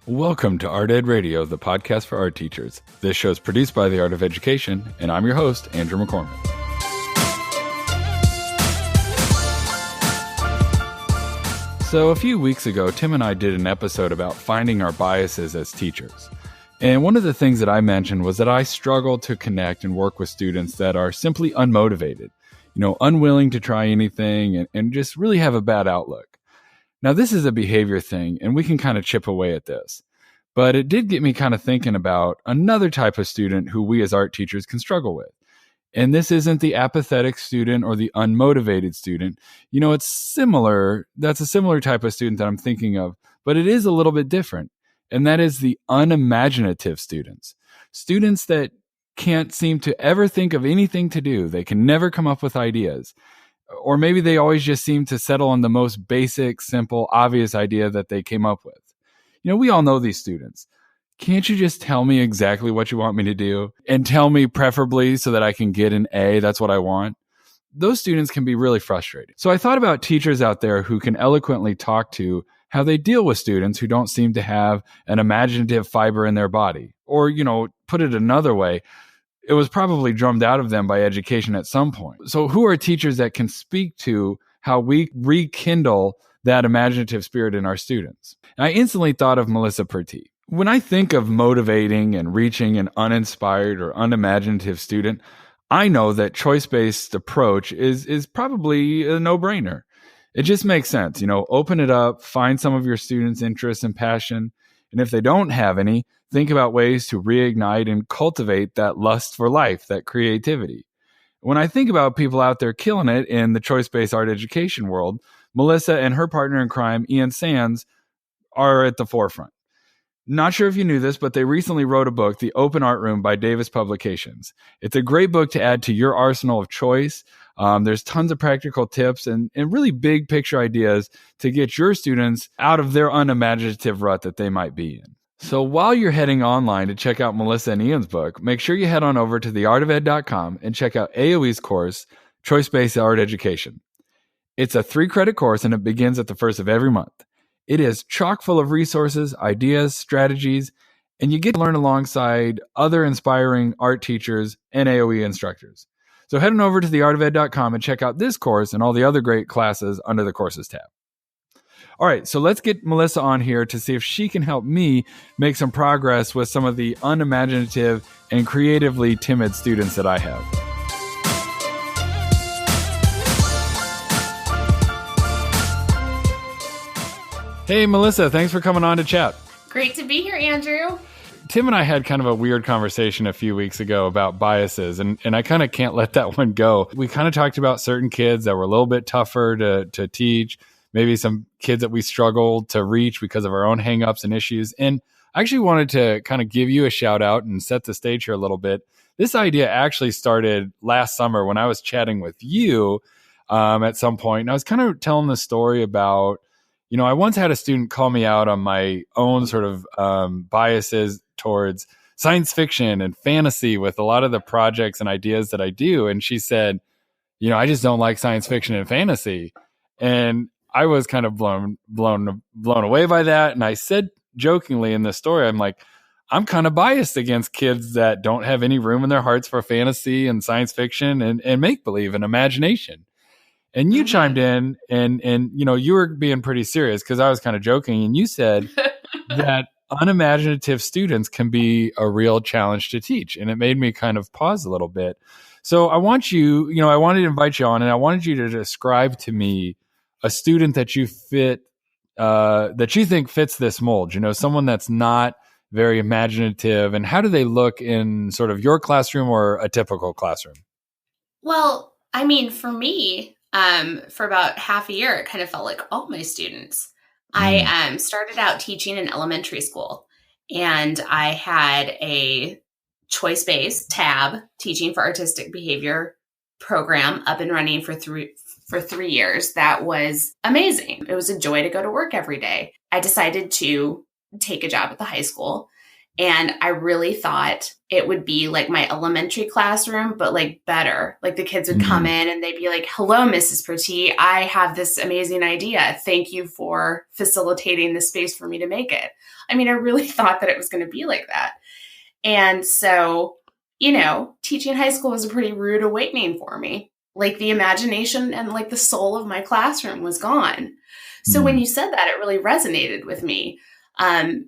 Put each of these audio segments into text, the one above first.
Welcome to Art Ed Radio, the podcast for art teachers. This show is produced by the Art of Education, and I'm your host, Andrew McCormick. So a few weeks ago, Tim and I did an episode about finding our biases as teachers. And one of the things that I mentioned was that I struggle to connect and work with students that are simply unmotivated, unwilling to try anything and just really have a bad outlook. Now, this is a behavior thing, and we can kind of chip away at this. But it did get me kind of thinking about another type of student who we as art teachers can struggle with. And this isn't the apathetic student or the unmotivated student. It's similar. That's a similar type of student that I'm thinking of, but it is a little bit different. And that is the unimaginative students. Students that can't seem to ever think of anything to do. They can never come up with ideas. Or maybe they always just seem to settle on the most basic, simple, obvious idea that they came up with. We all know these students. Can't you just tell me exactly what you want me to do and tell me preferably so that I can get an A? That's what I want. Those students can be really frustrating. So I thought about teachers out there who can eloquently talk to how they deal with students who don't seem to have an imaginative fiber in their body. Or, put it another way, it was probably drummed out of them by education at some point. So who are teachers that can speak to how we rekindle that imaginative spirit in our students? And I instantly thought of Melissa Purtee. When I think of motivating and reaching an uninspired or unimaginative student, I know that choice-based approach is probably a no-brainer. It just makes sense. Open it up, find some of your students' interests and passion. And if they don't have any, think about ways to reignite and cultivate that lust for life, that creativity. When I think about people out there killing it in the choice-based art education world, Melissa and her partner in crime, Ian Sands, are at the forefront. Not sure if you knew this, but they recently wrote a book, The Open Art Room by Davis Publications. It's a great book to add to your arsenal of choice. There's tons of practical tips and really big picture ideas to get your students out of their unimaginative rut that they might be in. So while you're heading online to check out Melissa and Ian's book, make sure you head on over to theartofed.com and check out AOE's course, Choice-Based Art Education. It's a 3-credit course and it begins at the first of every month. It is chock full of resources, ideas, strategies, and you get to learn alongside other inspiring art teachers and AOE instructors. So head on over to theartofed.com and check out this course and all the other great classes under the courses tab. All right, so let's get Melissa on here to see if she can help me make some progress with some of the unimaginative and creatively timid students that I have. Hey, Melissa, thanks for coming on to chat. Great to be here, Andrew. Tim and I had kind of a weird conversation a few weeks ago about biases, and I kind of can't let that one go. We kind of talked about certain kids that were a little bit tougher to teach, maybe some kids that we struggled to reach because of our own hangups and issues. And I actually wanted to kind of give you a shout out and set the stage here a little bit. This idea actually started last summer when I was chatting with you at some point, and I was kind of telling the story about, I once had a student call me out on my own sort of biases towards science fiction and fantasy with a lot of the projects and ideas that I do. And she said, I just don't like science fiction and fantasy. And I was kind of blown away by that. And I said jokingly in the story, I'm like, I'm kind of biased against kids that don't have any room in their hearts for fantasy and science fiction and make-believe and imagination. And you chimed in and you were being pretty serious because I was kind of joking. And you said that unimaginative students can be a real challenge to teach. And it made me kind of pause a little bit. So I want you, I wanted to invite you on and I wanted you to describe to me a student that you that you think fits this mold, someone that's not very imaginative. And how do they look in sort of your classroom or a typical classroom? Well, for me, for about half a year, it kind of felt like all my students. I started out teaching in elementary school, and I had a choice-based tab teaching for artistic behavior program up and running for 3 years. That was amazing. It was a joy to go to work every day. I decided to take a job at the high school, And I really thought it would be like my elementary classroom, but like better. Like the kids would come in and they'd be like, hello, Mrs. Purtee, I have this amazing idea. Thank you for facilitating the space for me to make it. I mean, I really thought that it was going to be like that. And so, teaching high school was a pretty rude awakening for me. Like the imagination and like the soul of my classroom was gone. So when you said that, it really resonated with me. And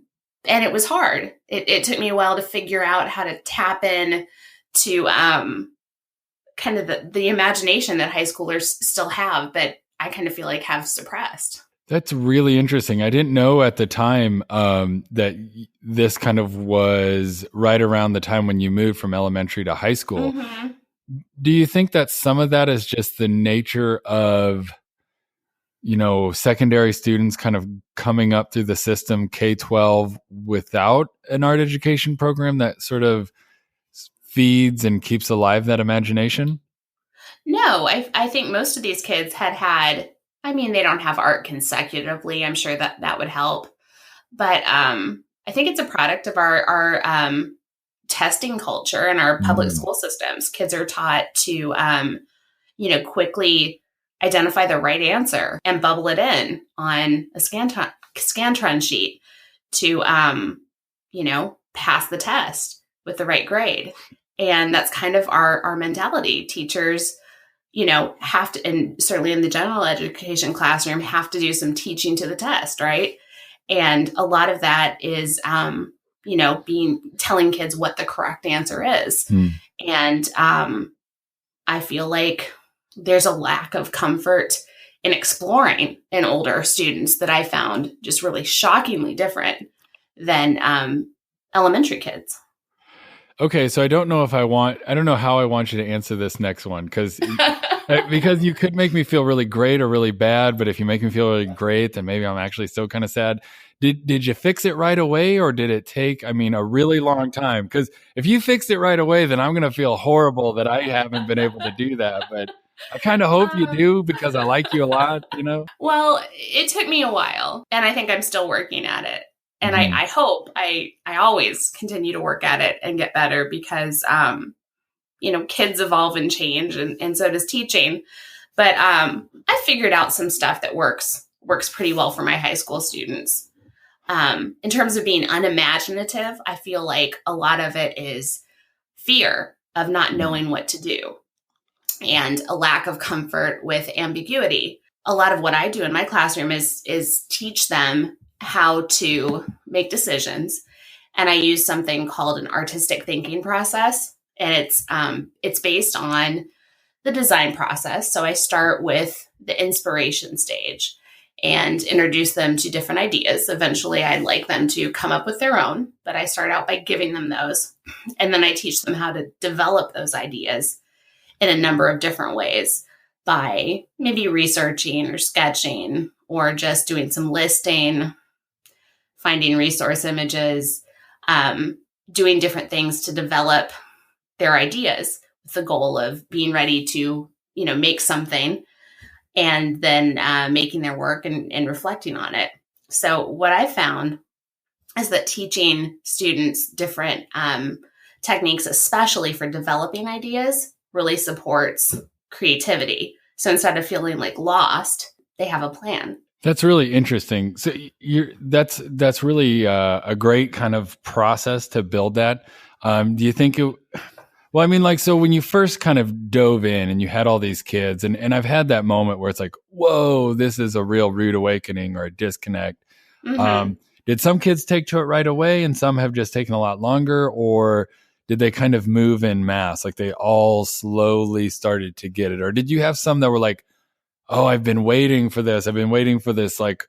it was hard. It took me a while to figure out how to tap in to kind of the imagination that high schoolers still have, but I kind of feel like have suppressed. That's really interesting. I didn't know at the time that this kind of was right around the time when you moved from elementary to high school. Mm-hmm. Do you think that some of that is just the nature of secondary students kind of coming up through the system K-12 without an art education program that sort of feeds and keeps alive that imagination? No, I think most of these kids had, they don't have art consecutively. I'm sure that would help. But I think it's a product of our testing culture and our public school systems. Kids are taught to, quickly identify the right answer and bubble it in on a Scantron sheet to, pass the test with the right grade. And that's kind of our mentality. Teachers, have to, and certainly in the general education classroom, have to do some teaching to the test, right? And a lot of that is, telling kids what the correct answer is. And I feel like there's a lack of comfort in exploring in older students that I found just really shockingly different than elementary kids. Okay, so I don't know how I want you to answer this next one because you could make me feel really great or really bad, but if you make me feel really great, then maybe I'm actually still kind of sad. Did you fix it right away or did it take, a really long time? Because if you fixed it right away, then I'm going to feel horrible that I haven't been able to do that, but I kind of hope you do because I like you a lot, Well, it took me a while and I think I'm still working at it. And I hope I always continue to work at it and get better because, kids evolve and change and so does teaching. But I figured out some stuff that works pretty well for my high school students. In terms of being unimaginative, I feel like a lot of it is fear of not knowing what to do and a lack of comfort with ambiguity. A lot of what I do in my classroom is teach them how to make decisions. And I use something called an artistic thinking process. And it's based on the design process. So I start with the inspiration stage and introduce them to different ideas. Eventually, I'd like them to come up with their own, but I start out by giving them those. And then I teach them how to develop those ideas in a number of different ways by maybe researching or sketching or just doing some listing, finding resource images, doing different things to develop their ideas with the goal of being ready to, make something and then making their work and reflecting on it. So what I found is that teaching students different techniques, especially for developing ideas, really supports creativity. So instead of feeling like lost, they have a plan. That's really interesting. So that's really a great kind of process to build that. Do you think it? Well, so when you first kind of dove in and you had all these kids, and I've had that moment where it's like, whoa, this is a real rude awakening or a disconnect. Mm-hmm. Did some kids take to it right away, and some have just taken a lot longer, or did they kind of move in mass, like they all slowly started to get it, or did you have some that were like, oh, I've been waiting for this. I've been waiting for this like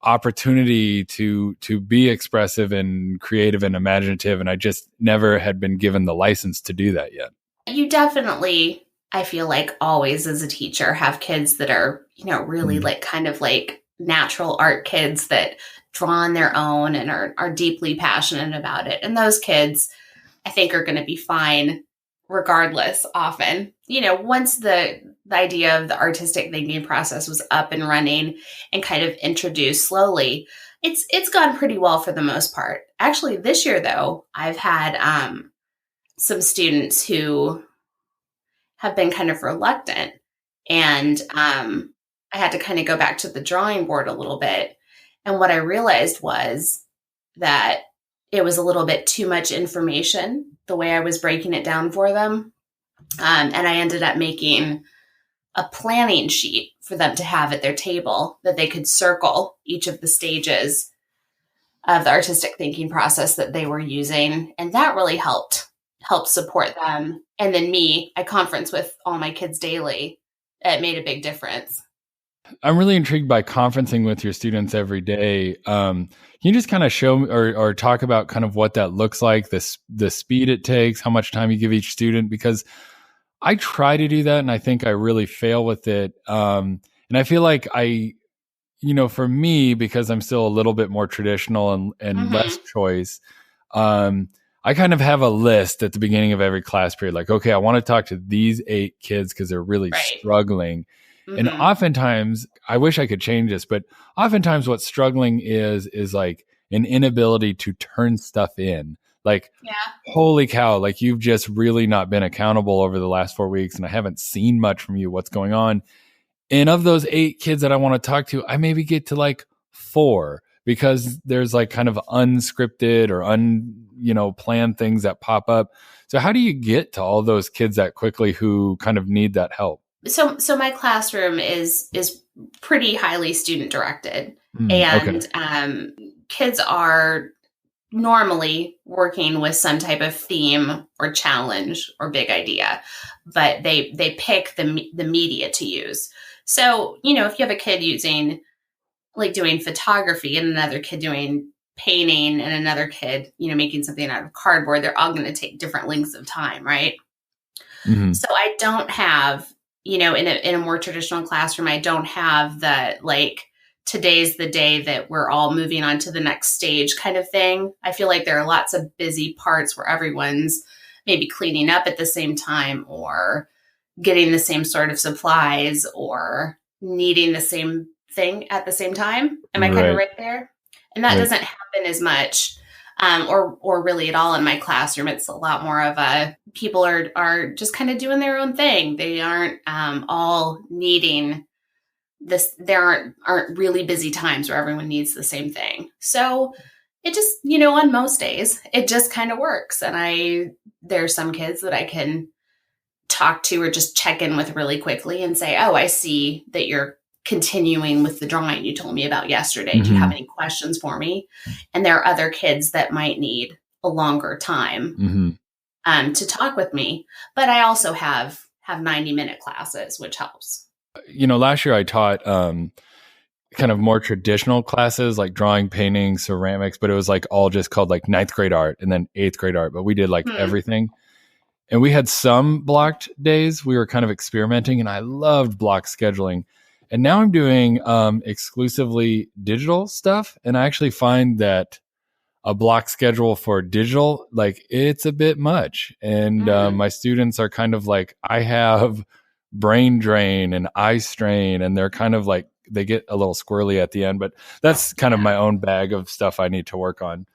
opportunity to be expressive and creative and imaginative. And I just never had been given the license to do that yet. You definitely, I feel like always as a teacher, have kids that are, really like kind of like natural art kids that draw on their own and are deeply passionate about it. And those kids, I think, are going to be fine regardless often. Once the idea of the artistic thinking process was up and running and kind of introduced slowly, It's gone pretty well for the most part. Actually, this year though, I've had some students who have been kind of reluctant, and I had to kind of go back to the drawing board a little bit. And what I realized was that it was a little bit too much information the way I was breaking it down for them. And I ended up making a planning sheet for them to have at their table that they could circle each of the stages of the artistic thinking process that they were using. And that really helped support them. And then me, I conference with all my kids daily. It made a big difference. I'm really intrigued by conferencing with your students every day. Can you just kind of show or talk about kind of what that looks like, the speed it takes, how much time you give each student? Because I try to do that, and I think I really fail with it. And I feel like for me, because I'm still a little bit more traditional and less choice, I kind of have a list at the beginning of every class period. Like, okay, I want to talk to these 8 kids because they're really struggling. And oftentimes, I wish I could change this, but oftentimes what's struggling is like an inability to turn stuff in. Like, holy cow, like you've just really not been accountable over the last 4 weeks, and I haven't seen much from you. What's going on? And of those 8 kids that I want to talk to, I maybe get to like 4 because there's like kind of unscripted or planned things that pop up. So how do you get to all those kids that quickly who kind of need that help? So my classroom is pretty highly student directed, and kids are normally working with some type of theme or challenge or big idea, but they pick the media to use. So, if you have a kid doing photography and another kid doing painting and another kid, making something out of cardboard, they're all going to take different lengths of time, right? So I don't have, in a more traditional classroom, I don't have the today's the day that we're all moving on to the next stage kind of thing. I feel like there are lots of busy parts where everyone's maybe cleaning up at the same time or getting the same sort of supplies or needing the same thing at the same time. Am I kind of right there? And that doesn't happen as much or really at all in my classroom. It's a lot more of people are just kind of doing their own thing. They aren't all needing this. There aren't really busy times where everyone needs the same thing. So it just, on most days, it just kind of works. And there's some kids that I can talk to or just check in with really quickly and say, oh, I see that you're continuing with the drawing you told me about yesterday. Do you have any questions for me? And there are other kids that might need a longer time to talk with me. But I also have 90-minute classes, which helps. Last year I taught kind of more traditional classes like drawing, painting, ceramics, but it was like all just called like 9th grade art and then 8th grade art. But we did like everything. And we had some blocked days. We were kind of experimenting, and I loved block scheduling. And now I'm doing exclusively digital stuff. And I actually find that a block schedule for digital, like it's a bit much. And my students are kind of like, I have brain drain and eye strain, and they're kind of like, they get a little squirrely at the end, but that's kind of my own bag of stuff I need to work on.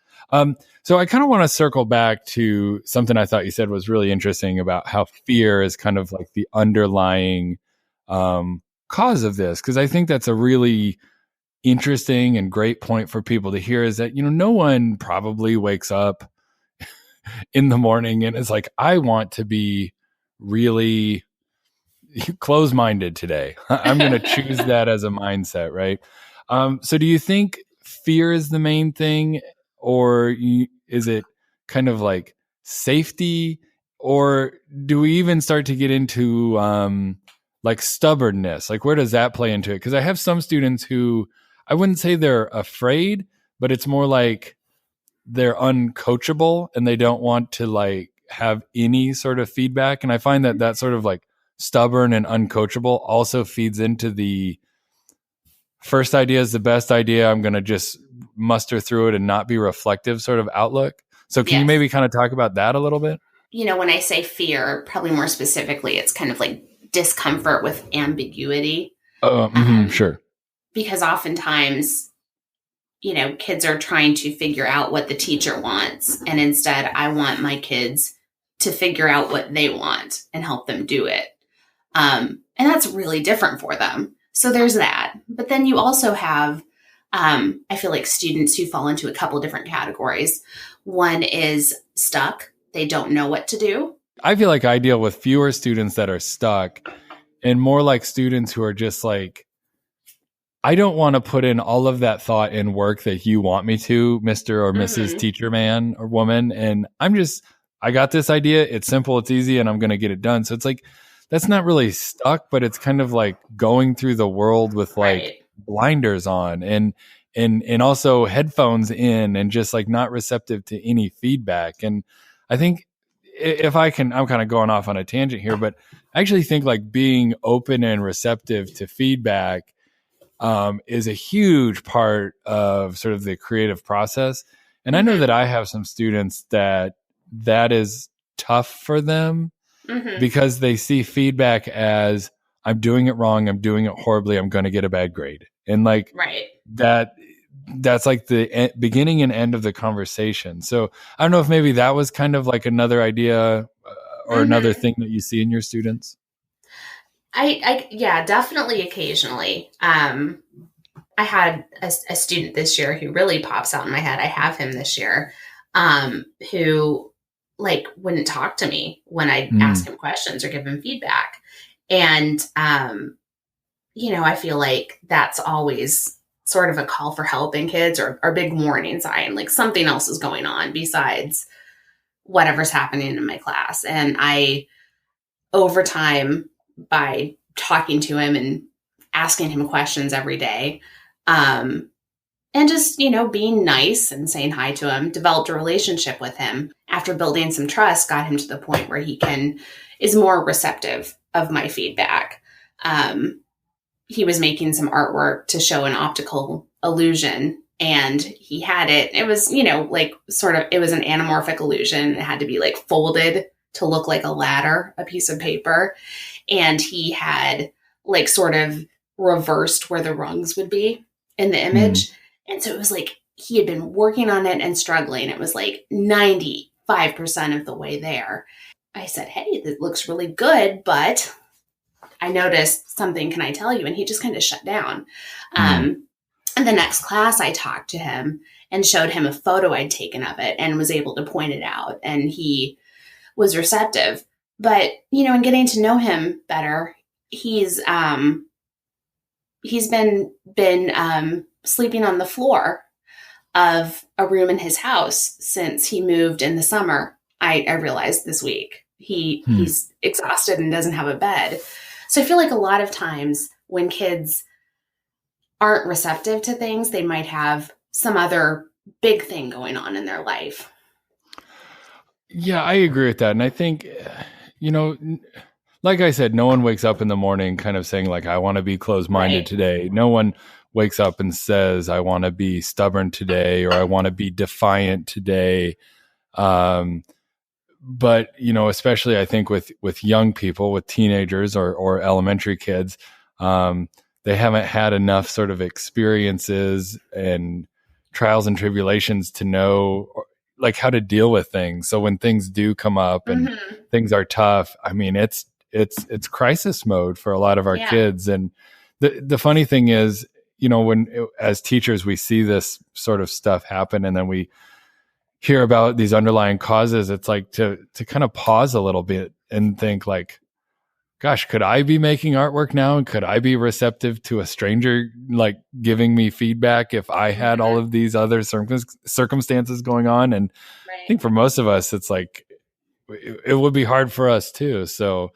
So I kind of want to circle back to something I thought you said was really interesting about how fear is kind of like the underlying cause of this. Because I think that's a really interesting and great point for people to hear, is that, no one probably wakes up in the morning and is like, I want to be really closed-minded today. I'm going to choose that as a mindset, right? So do you think fear is the main thing, or is it kind of like safety, or do we even start to get into like stubbornness? Like, where does that play into it? Because I have some students who, I wouldn't say they're afraid, but it's more like they're uncoachable and they don't want to like have any sort of feedback. And I find that sort of like stubborn and uncoachable also feeds into the first idea is the best idea, I'm going to just muster through it and not be reflective sort of outlook. So can you maybe kind of talk about that a little bit? When I say fear, probably more specifically, it's kind of like discomfort with ambiguity. Sure. Because oftentimes kids are trying to figure out what the teacher wants. And instead, I want my kids to figure out what they want and help them do it. And that's really different for them. So there's that. But then you also have, I feel like students who fall into a couple different categories. One is stuck. They don't know what to do. I feel like I deal with fewer students that are stuck and more like students who are just like, I don't want to put in all of that thought and work that you want me to, Mr. or Mrs. Teacher man or woman. And I got this idea. It's simple, it's easy, and I'm going to get it done. So it's like, that's not really stuck, but it's kind of like going through the world with like blinders on and also headphones in and just like not receptive to any feedback. And I think if I can, I'm kind of going off on a tangent here, but I actually think like being open and receptive to feedback is a huge part of sort of the creative process. And I know that I have some students that is tough for them because they see feedback as I'm doing it wrong, I'm doing it horribly, I'm going to get a bad grade. And like that's like the beginning and end of the conversation. So I don't know if maybe that was kind of like another idea or another thing that you see in your students. Yeah, definitely occasionally. I had a student this year who really pops out in my head. I have him this year, who like wouldn't talk to me when I ask him questions or give him feedback. And, I feel like that's always sort of a call for help in kids or a big warning sign, like something else is going on besides whatever's happening in my class. And I, over time, by talking to him and asking him questions every day, and just, being nice and saying hi to him, developed a relationship with him. After building some trust, got him to the point where he is more receptive of my feedback. He was making some artwork to show an optical illusion, and he had it. It was, it was an anamorphic illusion. It had to be like folded to look like a ladder, a piece of paper. And he had like sort of reversed where the rungs would be in the image. And so it was like he had been working on it and struggling. It was like 95% of the way there. I said, hey, this looks really good, but I noticed something. Can I tell you? And he just kind of shut down. And the next class I talked to him and showed him a photo I'd taken of it and was able to point it out. And he was receptive. But, in getting to know him better, he's been sleeping on the floor of a room in his house since he moved in the summer. I realized this week he's exhausted and doesn't have a bed. So I feel like a lot of times when kids aren't receptive to things, they might have some other big thing going on in their life. Yeah, I agree with that. And I think, like I said, no one wakes up in the morning kind of saying like, I want to be closed-minded today. No one wakes up and says, I want to be stubborn today, or I want to be defiant today. But, especially I think with young people, with teenagers or elementary kids, they haven't had enough sort of experiences and trials and tribulations to know like how to deal with things. So when things do come up and things are tough, I mean, it's crisis mode for a lot of our kids. And the funny thing is, as teachers, we see this sort of stuff happen and then we hear about these underlying causes. It's like to kind of pause a little bit and think like, gosh, could I be making artwork now? And could I be receptive to a stranger, like giving me feedback if I had all of these other circumstances going on? And I think for most of us, it's like, it would be hard for us too. So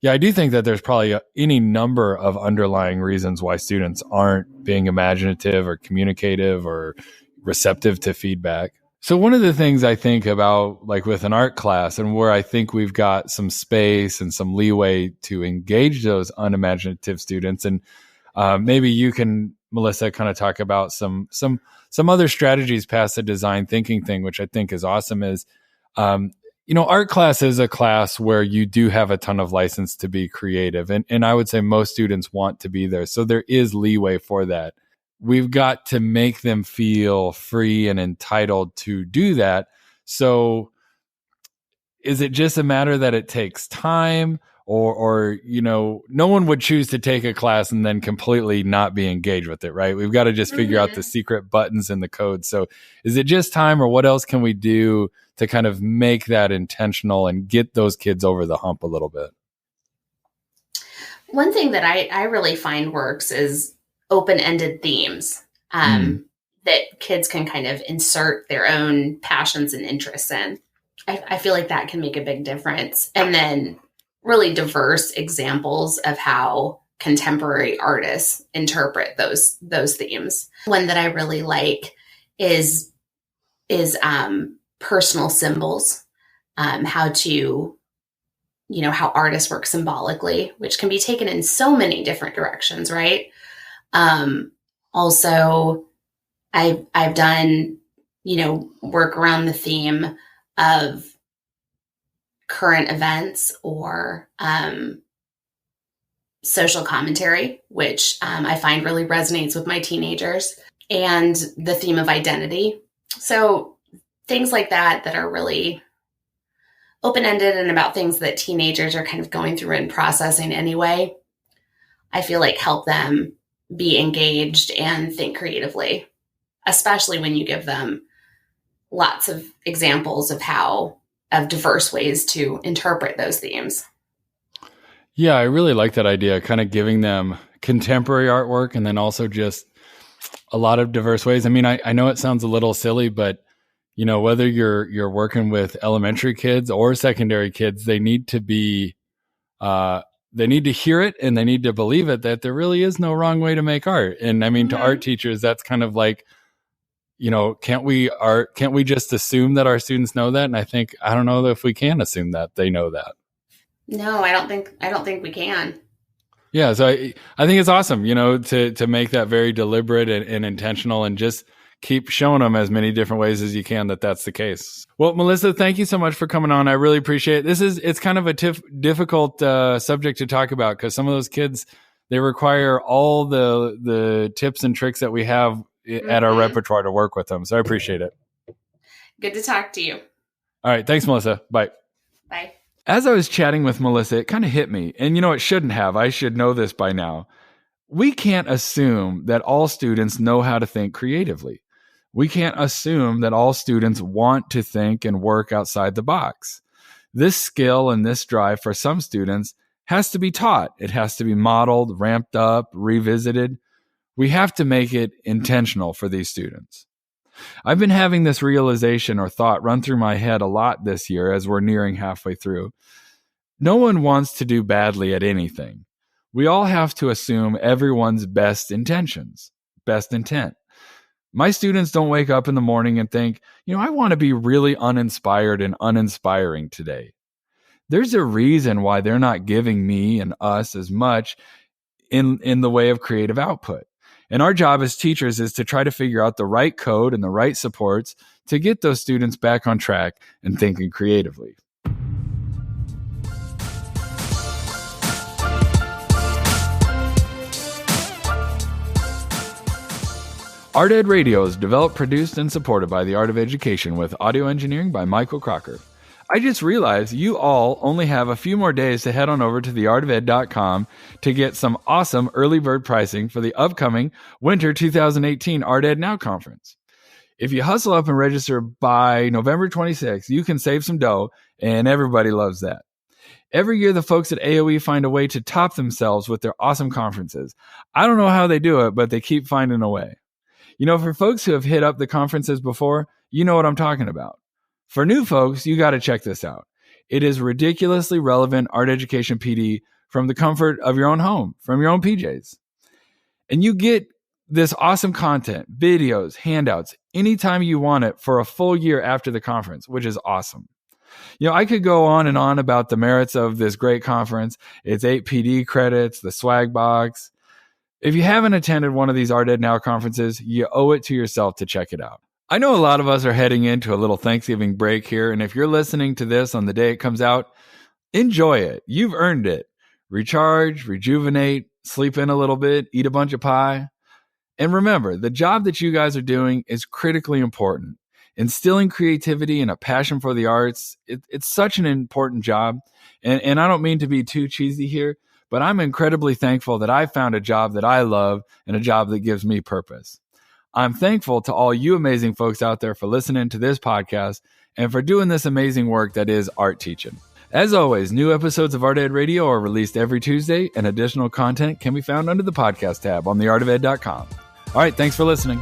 yeah, I do think that there's probably any number of underlying reasons why students aren't being imaginative or communicative or receptive to feedback. So one of the things I think about like with an art class and where I think we've got some space and some leeway to engage those unimaginative students, and maybe you can, Melissa, kind of talk about some other strategies past the design thinking thing, which I think is awesome, is art class is a class where you do have a ton of license to be creative. And I would say most students want to be there. So there is leeway for that. we've got to make them feel free and entitled to do that. So is it just a matter that it takes time, or no one would choose to take a class and then completely not be engaged with it, right? We've got to just figure out the secret buttons in the code. So is it just time, or what else can we do to kind of make that intentional and get those kids over the hump a little bit? One thing that I really find works is open-ended themes that kids can kind of insert their own passions and interests in. I feel like that can make a big difference. And then really diverse examples of how contemporary artists interpret those themes. One that I really like is personal symbols, how artists work symbolically, which can be taken in so many different directions, right? Also, I've done, work around the theme of current events or social commentary, which I find really resonates with my teenagers, and the theme of identity. So things like that are really open-ended and about things that teenagers are kind of going through and processing anyway, I feel like help them be engaged and think creatively, especially when you give them lots of examples of diverse ways to interpret those themes. Yeah, I really like that idea, kind of giving them contemporary artwork and then also just a lot of diverse ways. I mean, I know it sounds a little silly, but whether you're working with elementary kids or secondary kids, they need to be they need to hear it and they need to believe it, that there really is no wrong way to make art. And I mean, to art teachers, that's kind of like, can't we just assume that our students know that? And I don't know if we can assume that they know that. No, I don't think we can. Yeah. So I think it's awesome, to make that very deliberate and intentional, and just keep showing them as many different ways as you can that's the case. Well, Melissa, thank you so much for coming on. I really appreciate it. It's kind of a difficult subject to talk about, because some of those kids, they require all the tips and tricks that we have at our repertoire to work with them. So I appreciate it. Good to talk to you. All right. Thanks, Melissa. Bye. Bye. As I was chatting with Melissa, it kind of hit me. And it shouldn't have. I should know this by now. We can't assume that all students know how to think creatively. We can't assume that all students want to think and work outside the box. This skill and this drive for some students has to be taught. It has to be modeled, ramped up, revisited. We have to make it intentional for these students. I've been having this realization or thought run through my head a lot this year as we're nearing halfway through. No one wants to do badly at anything. We all have to assume everyone's best intentions, best intent. My students don't wake up in the morning and think, I want to be really uninspired and uninspiring today. There's a reason why they're not giving me and us as much in the way of creative output. And our job as teachers is to try to figure out the right code and the right supports to get those students back on track and thinking creatively. Art Ed Radio is developed, produced, and supported by the Art of Education with audio engineering by Michael Crocker. I just realized you all only have a few more days to head on over to theartofed.com to get some awesome early bird pricing for the upcoming Winter 2018 Art Ed Now Conference. If you hustle up and register by November 26th, you can save some dough, and everybody loves that. Every year, the folks at AOE find a way to top themselves with their awesome conferences. I don't know how they do it, but they keep finding a way. For folks who have hit up the conferences before, you know what I'm talking about. For new folks, you got to check this out. It is ridiculously relevant art education PD from the comfort of your own home, from your own PJs. And you get this awesome content, videos, handouts, anytime you want it for a full year after the conference, which is awesome. I could go on and on about the merits of this great conference. It's 8 PD credits, the swag box. If you haven't attended one of these Art Ed Now conferences, you owe it to yourself to check it out. I know a lot of us are heading into a little Thanksgiving break here, and if you're listening to this on the day it comes out, enjoy it. You've earned it. Recharge, rejuvenate, sleep in a little bit, eat a bunch of pie. And remember, the job that you guys are doing is critically important. Instilling creativity and a passion for the arts, it's such an important job. And I don't mean to be too cheesy here, but I'm incredibly thankful that I found a job that I love and a job that gives me purpose. I'm thankful to all you amazing folks out there for listening to this podcast and for doing this amazing work that is art teaching. As always, new episodes of Art Ed Radio are released every Tuesday, and additional content can be found under the podcast tab on theartofed.com. All right, thanks for listening.